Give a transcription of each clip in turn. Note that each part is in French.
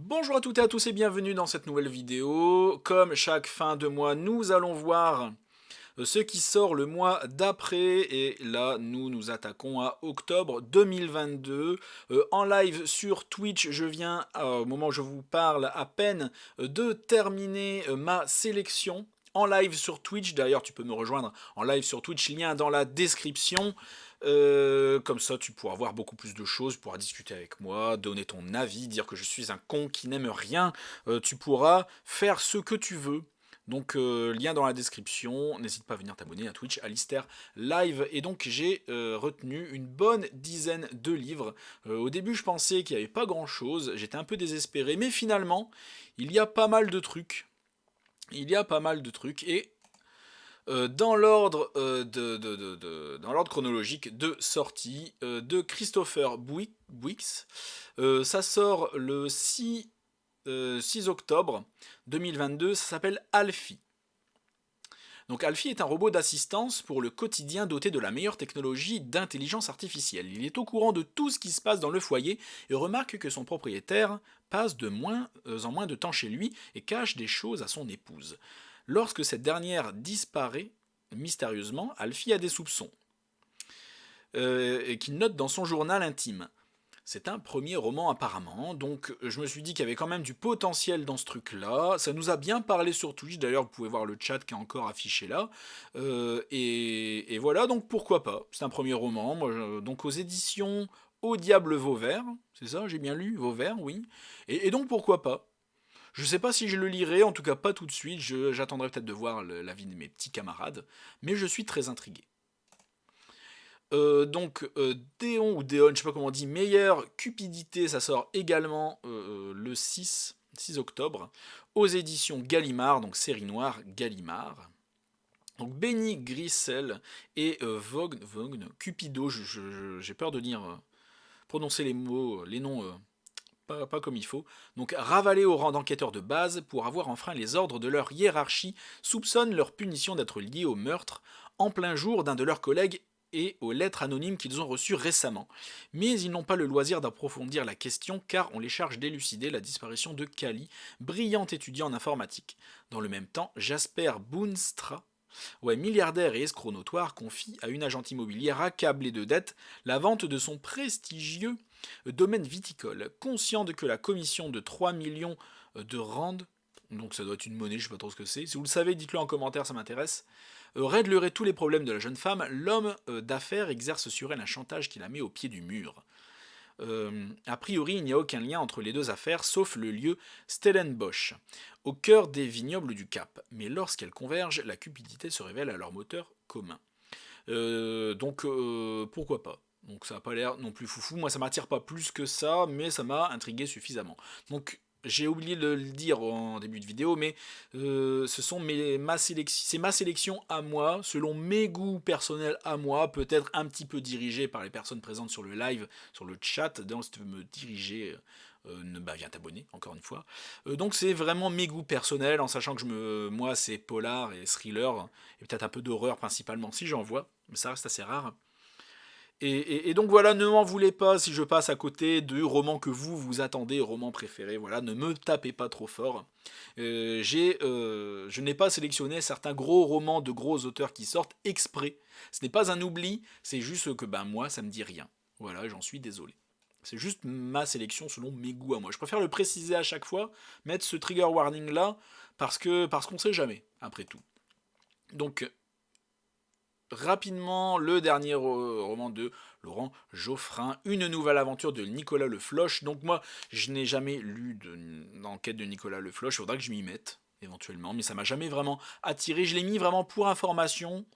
Bonjour à toutes et à tous et bienvenue dans cette nouvelle vidéo. Comme chaque fin de mois, nous allons voir ce qui sort le mois d'après. Et là, nous nous attaquons à octobre 2022. En live sur Twitch, je viens, au moment où je vous parle, à peine de terminer ma sélection. En live sur Twitch, d'ailleurs tu peux me rejoindre en live sur Twitch, lien dans la description. Comme ça, tu pourras voir beaucoup plus de choses, tu pourras discuter avec moi, donner ton avis, dire que je suis un con qui n'aime rien. Tu pourras faire ce que tu veux. Donc, lien dans la description. N'hésite pas à venir t'abonner à Twitch, Alistair Live. Et donc, j'ai retenu une bonne dizaine de livres. Au début, je pensais qu'il n'y avait pas grand-chose. J'étais un peu désespéré. Mais finalement, il y a pas mal de trucs. Il y a pas mal de trucs. Et dans l'ordre dans l'ordre chronologique de sortie de Christopher Buix. Ça sort le 6 octobre 2022, ça s'appelle Alfie. Donc Alfie est un robot d'assistance pour le quotidien doté de la meilleure technologie d'intelligence artificielle. Il est au courant de tout ce qui se passe dans le foyer et remarque que son propriétaire passe de moins en moins de temps chez lui et cache des choses à son épouse. Lorsque cette dernière disparaît mystérieusement, Alfie a des soupçons, et qu'il note dans son journal intime. C'est un premier roman apparemment, donc je me suis dit qu'il y avait quand même du potentiel dans ce truc-là. Ça nous a bien parlé sur Twitch, d'ailleurs vous pouvez voir le chat qui est encore affiché là. Et voilà, donc pourquoi pas. C'est un premier roman, donc aux éditions Au Diable Vauvert, c'est ça, j'ai bien lu, Vauvert, oui. Et donc pourquoi pas. Je sais pas si je le lirai, en tout cas pas tout de suite, j'attendrai peut-être de voir l'avis de mes petits camarades, mais je suis très intrigué. Déon ou Déon, je sais pas comment on dit, meilleure cupidité, ça sort également le 6 octobre, aux éditions Gallimard, donc série noire Gallimard. Donc Benny Grissel et Vogne, Cupido, j'ai peur de dire, prononcer les mots, les noms pas comme il faut. Donc ravalés au rang d'enquêteurs de base pour avoir enfreint les ordres de leur hiérarchie, soupçonnent leur punition d'être liée au meurtre en plein jour d'un de leurs collègues et aux lettres anonymes qu'ils ont reçues récemment. Mais ils n'ont pas le loisir d'approfondir la question car on les charge d'élucider la disparition de Kali, brillant étudiant en informatique. Dans le même temps, Jasper Boonstra, milliardaire et escroc notoire, confie à une agente immobilière accablée de dettes la vente de son prestigieux domaine viticole, conscient de que la commission de 3 millions de rand, donc ça doit être une monnaie, je sais pas trop ce que c'est, si vous le savez dites-le en commentaire, ça m'intéresse, réglerait tous les problèmes de la jeune femme. L'homme d'affaires exerce sur elle un chantage qui la met au pied du mur. A priori, il n'y a aucun lien entre les deux affaires, sauf le lieu Stellenbosch, au cœur des vignobles du Cap. Mais lorsqu'elles convergent, la cupidité se révèle à leur moteur commun. Pourquoi pas. Donc ça n'a pas l'air non plus foufou. Moi, ça m'attire pas plus que ça, mais ça m'a intrigué suffisamment. Donc j'ai oublié de le dire en début de vidéo, mais c'est ma sélection à moi, selon mes goûts personnels à moi, peut-être un petit peu dirigé par les personnes présentes sur le live, sur le chat. Donc si tu veux me diriger, viens t'abonner, encore une fois. Donc c'est vraiment mes goûts personnels, en sachant que moi c'est polar et thriller, et peut-être un peu d'horreur principalement si j'en vois, mais ça reste assez rare. Et donc voilà, ne m'en voulez pas si je passe à côté de romans que vous attendez, romans préférés, voilà, ne me tapez pas trop fort. Je n'ai pas sélectionné certains gros romans de gros auteurs qui sortent exprès. Ce n'est pas un oubli, c'est juste que moi ça me dit rien. Voilà, j'en suis désolé. C'est juste ma sélection selon mes goûts à moi. Je préfère le préciser à chaque fois, mettre ce trigger warning là, parce qu'on sait jamais, après tout. Donc rapidement, le dernier roman de Laurent Geoffrin, une nouvelle aventure de Nicolas Le Floch. Donc moi, je n'ai jamais lu d'enquête de Nicolas Le Floch, il faudra que je m'y mette, éventuellement, mais ça m'a jamais vraiment attiré. Je l'ai mis vraiment pour information,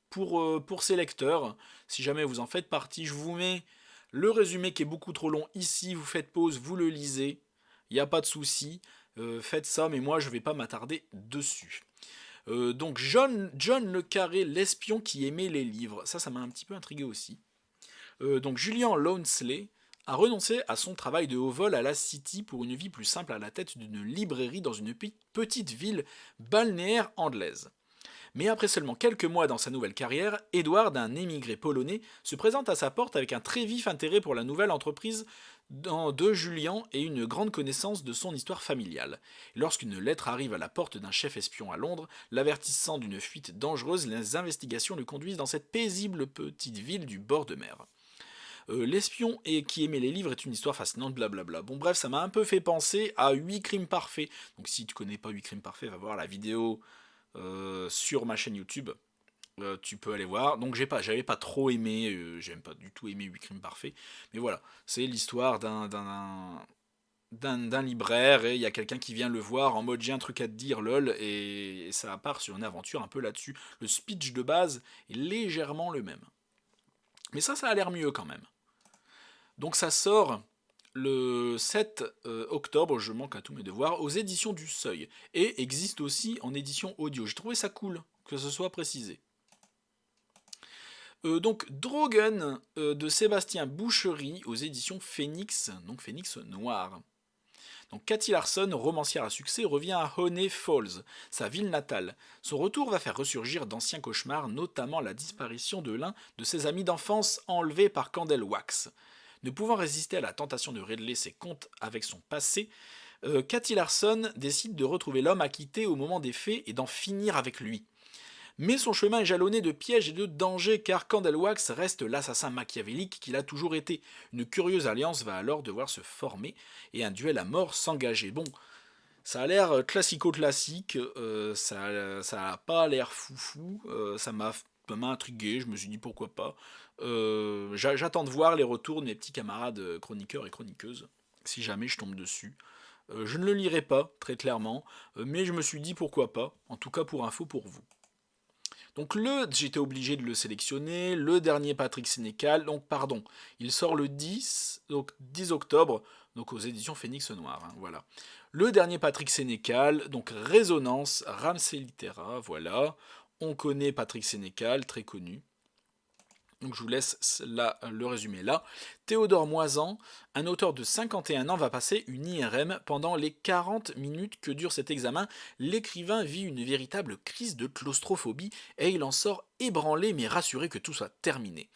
pour ses lecteurs. Si jamais vous en faites partie, je vous mets le résumé qui est beaucoup trop long ici, vous faites pause, vous le lisez, il n'y a pas de souci, faites ça, mais moi je ne vais pas m'attarder dessus. Donc John Le Carré, l'espion qui aimait les livres, ça m'a un petit peu intrigué aussi. Donc Julian Lonesley a renoncé à son travail de haut vol à la City pour une vie plus simple à la tête d'une librairie dans une petite ville balnéaire anglaise. Mais après seulement quelques mois dans sa nouvelle carrière, Edward, un émigré polonais, se présente à sa porte avec un très vif intérêt pour la nouvelle entreprise de Julian et une grande connaissance de son histoire familiale. Et lorsqu'une lettre arrive à la porte d'un chef espion à Londres, l'avertissant d'une fuite dangereuse, les investigations le conduisent dans cette paisible petite ville du bord de mer. L'espion et qui aimait les livres est une histoire fascinante, blablabla. Bon bref, ça m'a un peu fait penser à 8 crimes parfaits. Donc si tu connais pas 8 crimes parfaits, va voir la vidéo sur ma chaîne YouTube. Tu peux aller voir. Donc j'avais pas trop aimé, j'aime pas du tout aimé 8 crimes parfaits. Mais voilà, c'est l'histoire d'un libraire et il y a quelqu'un qui vient le voir en mode j'ai un truc à te dire lol et ça part sur une aventure un peu là-dessus. Le speech de base est légèrement le même. Mais ça a l'air mieux quand même. Donc ça sort le 7 octobre, je manque à tous mes devoirs, aux éditions du Seuil. Et existe aussi en édition audio. J'ai trouvé ça cool que ce soit précisé. Donc Drogen de Sébastien Boucherie aux éditions Phoenix, donc Phoenix Noir. Donc Cathy Larson, romancière à succès, revient à Honey Falls, sa ville natale. Son retour va faire ressurgir d'anciens cauchemars, notamment la disparition de l'un de ses amis d'enfance enlevé par Candle Wax. Ne pouvant résister à la tentation de régler ses comptes avec son passé, Cathy Larson décide de retrouver l'homme acquitté au moment des faits et d'en finir avec lui. Mais son chemin est jalonné de pièges et de dangers car Candlewax reste l'assassin machiavélique qu'il a toujours été. Une curieuse alliance va alors devoir se former et un duel à mort s'engager. Bon, ça a l'air classico-classique, ça a pas l'air foufou, ça m'a intrigué, je me suis dit pourquoi pas. J'attends de voir les retours de mes petits camarades chroniqueurs et chroniqueuses, si jamais je tombe dessus. Je ne le lirai pas, très clairement, mais je me suis dit pourquoi pas, en tout cas pour info pour vous. Donc j'étais obligé de le sélectionner, le dernier Patrick Sénécal, donc pardon, il sort le 10 octobre, donc aux éditions Phoenix Noir, hein, voilà. Le dernier Patrick Sénécal, donc Résonance, Ramsey Litera, voilà. On connaît Patrick Sénécal, très connu. Donc je vous laisse là, le résumé là. Théodore Moisan, un auteur de 51 ans, va passer une IRM. Pendant les 40 minutes que dure cet examen, l'écrivain vit une véritable crise de claustrophobie et il en sort ébranlé mais rassuré que tout soit terminé.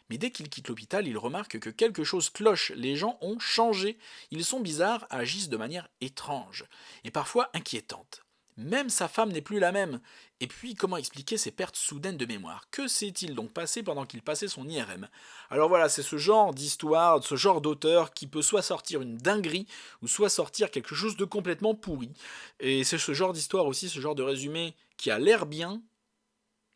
Mais dès qu'il quitte l'hôpital, il remarque que quelque chose cloche, les gens ont changé. Ils sont bizarres, agissent de manière étrange et parfois inquiétante. Même sa femme n'est plus la même. Et puis, comment expliquer ces pertes soudaines de mémoire? Que s'est-il donc passé pendant qu'il passait son IRM? Alors voilà, c'est ce genre d'histoire, ce genre d'auteur qui peut soit sortir une dinguerie, ou soit sortir quelque chose de complètement pourri. Et c'est ce genre d'histoire aussi, ce genre de résumé qui a l'air bien,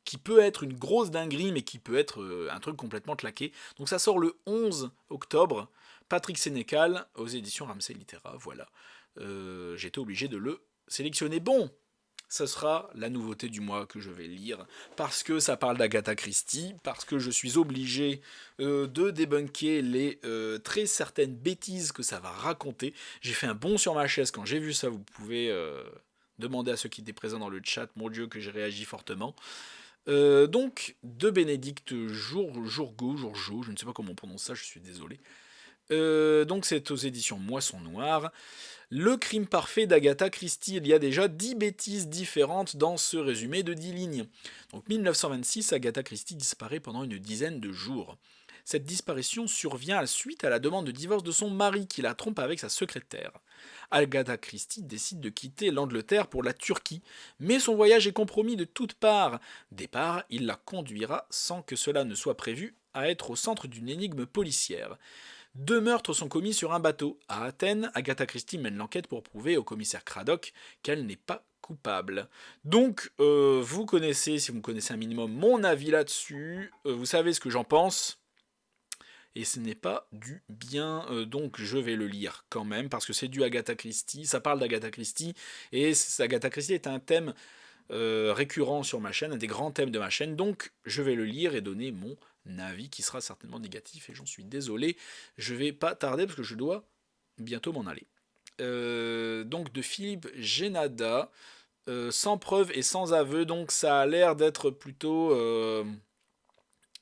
qui peut être une grosse dinguerie, mais qui peut être un truc complètement claqué. Donc ça sort le 11 octobre, Patrick Sénécal, aux éditions Ramsey Litera, voilà. J'étais obligé de le sélectionner. Bon, ce sera la nouveauté du mois que je vais lire, parce que ça parle d'Agatha Christie, parce que je suis obligé de débunker les très certaines bêtises que ça va raconter. J'ai fait un bond sur ma chaise quand j'ai vu ça, vous pouvez demander à ceux qui étaient présents dans le chat, mon Dieu que j'ai réagi fortement. Donc, de Bénédicte Jourgo, je ne sais pas comment on prononce ça, je suis désolé. Donc c'est aux éditions Moisson Noire. Le crime parfait d'Agatha Christie. Il y a déjà 10 bêtises différentes dans ce résumé de 10 lignes. Donc 1926, Agatha Christie disparaît pendant une dizaine de jours. Cette disparition survient suite à la demande de divorce de son mari qui la trompe avec sa secrétaire. Agatha Christie décide de quitter l'Angleterre pour la Turquie, mais son voyage est compromis de toutes parts. Départ, il la conduira sans que cela ne soit prévu à être au centre d'une énigme policière. 2 meurtres sont commis sur un bateau. À Athènes, Agatha Christie mène l'enquête pour prouver au commissaire Craddock qu'elle n'est pas coupable. Donc, vous connaissez, si vous me connaissez un minimum, mon avis là-dessus. Vous savez ce que j'en pense. Et ce n'est pas du bien, donc je vais le lire quand même, parce que c'est du Agatha Christie, ça parle d'Agatha Christie, et Agatha Christie est un thème récurrent sur ma chaîne, un des grands thèmes de ma chaîne, donc je vais le lire et donner mon avis qui sera certainement négatif, et j'en suis désolé, je vais pas tarder parce que je dois bientôt m'en aller. Donc de Philippe Génada, sans preuve et sans aveu, donc ça a l'air d'être plutôt...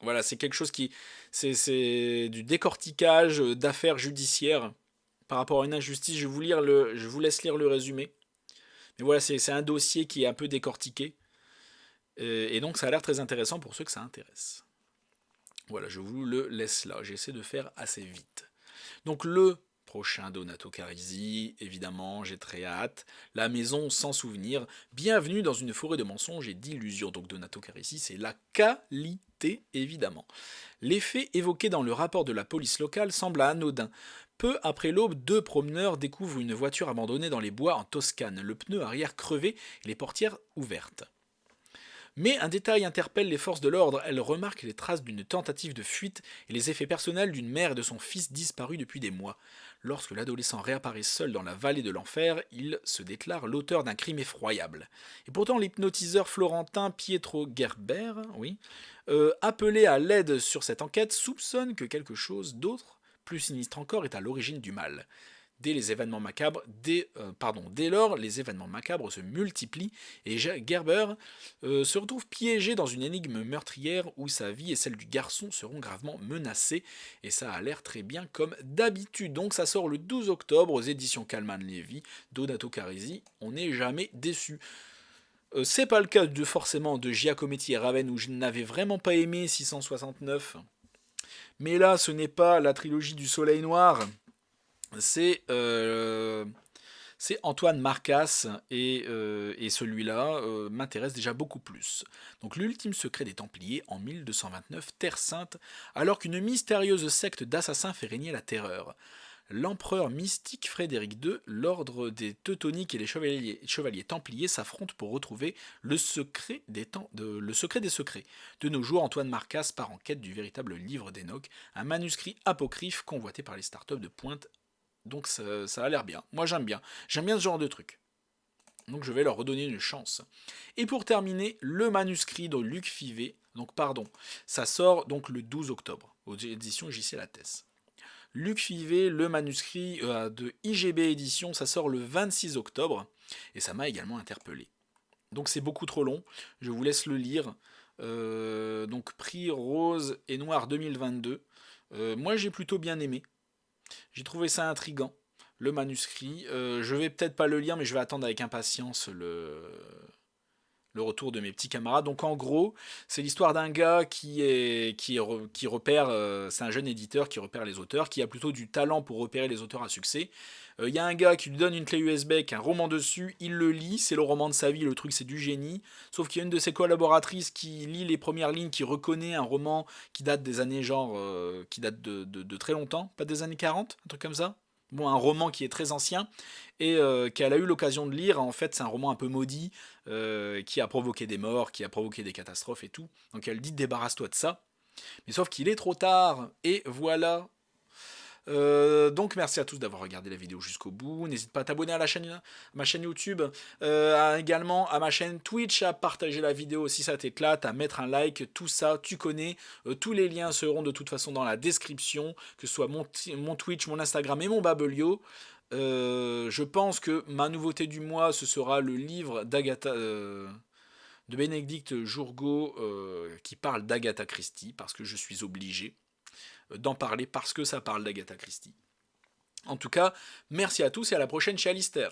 voilà, c'est quelque chose qui... C'est du décortiquage d'affaires judiciaires par rapport à une injustice. Je vous laisse lire le résumé. Mais voilà, c'est un dossier qui est un peu décortiqué. Et donc ça a l'air très intéressant pour ceux que ça intéresse. Voilà, je vous le laisse là, j'essaie de faire assez vite. Donc le prochain Donato Carisi, évidemment, j'ai très hâte. La maison sans souvenir. Bienvenue dans une forêt de mensonges et d'illusions. Donc Donato Carisi, c'est la qualité, évidemment. Les faits évoqués dans le rapport de la police locale semblent anodins. Peu après l'aube, 2 promeneurs découvrent une voiture abandonnée dans les bois en Toscane, le pneu arrière crevé et les portières ouvertes. Mais un détail interpelle les forces de l'ordre, elles remarquent les traces d'une tentative de fuite et les effets personnels d'une mère et de son fils disparus depuis des mois. Lorsque l'adolescent réapparaît seul dans la vallée de l'enfer, il se déclare l'auteur d'un crime effroyable. Et pourtant l'hypnotiseur florentin Pietro Gerber, appelé à l'aide sur cette enquête, soupçonne que quelque chose d'autre, plus sinistre encore, est à l'origine du mal. Dès lors, les événements macabres se multiplient et Gerber se retrouve piégé dans une énigme meurtrière où sa vie et celle du garçon seront gravement menacées. Et ça a l'air très bien comme d'habitude. Donc ça sort le 12 octobre aux éditions Calman Levy, Donato Carisi. On n'est jamais déçu. C'est pas le cas forcément de Giacometti et Raven où je n'avais vraiment pas aimé 669. Mais là, ce n'est pas la trilogie du Soleil Noir. C'est Antoine Marcas et celui-là m'intéresse déjà beaucoup plus. Donc l'ultime secret des Templiers en 1229, Terre Sainte, alors qu'une mystérieuse secte d'assassins fait régner la terreur. L'empereur mystique Frédéric II, l'ordre des Teutoniques et les chevaliers templiers s'affrontent pour retrouver le secret des secrets. De nos jours, Antoine Marcas part en quête du véritable livre d'Enoch, un manuscrit apocryphe convoité par les startups de pointe. Donc ça a l'air bien. Moi j'aime bien. J'aime bien ce genre de truc. Donc je vais leur redonner une chance. Et pour terminer, le manuscrit de Luc Fivet. Ça sort donc le 12 octobre aux éditions JC Lattès. Luc Fivet, le manuscrit de IGB Éditions, ça sort le 26 octobre. Et ça m'a également interpellé. Donc c'est beaucoup trop long. Je vous laisse le lire. Donc prix rose et noir 2022. Moi j'ai plutôt bien aimé. J'ai trouvé ça intriguant, le manuscrit. Je vais peut-être pas le lire, mais je vais attendre avec impatience le retour de mes petits camarades. Donc en gros, c'est l'histoire d'un gars qui repère, c'est un jeune éditeur qui repère les auteurs, qui a plutôt du talent pour repérer les auteurs à succès. Il y a un gars qui lui donne une clé USB avec un roman dessus, il le lit, c'est le roman de sa vie, le truc c'est du génie. Sauf qu'il y a une de ses collaboratrices qui lit les premières lignes, qui reconnaît un roman qui date des années qui date de très longtemps, pas des années 40, un truc comme ça. Bon, un roman qui est très ancien et qu'elle a eu l'occasion de lire. En fait, c'est un roman un peu maudit qui a provoqué des morts, qui a provoqué des catastrophes et tout. Donc elle dit débarrasse-toi de ça. Mais sauf qu'il est trop tard et voilà. Donc merci à tous d'avoir regardé la vidéo jusqu'au bout. N'hésite pas à t'abonner à ma chaîne YouTube, également à ma chaîne Twitch, à partager la vidéo si ça t'éclate, à mettre un like, tout ça, tu connais. Tous les liens seront de toute façon dans la description, que ce soit mon Twitch, mon Instagram et mon Babelio. Je pense que ma nouveauté du mois, ce sera le livre d'Agatha, de Bénédicte Jourgo, qui parle d'Agatha Christie, parce que je suis obligé d'en parler parce que ça parle d'Agatha Christie. En tout cas, merci à tous et à la prochaine chez Alistair.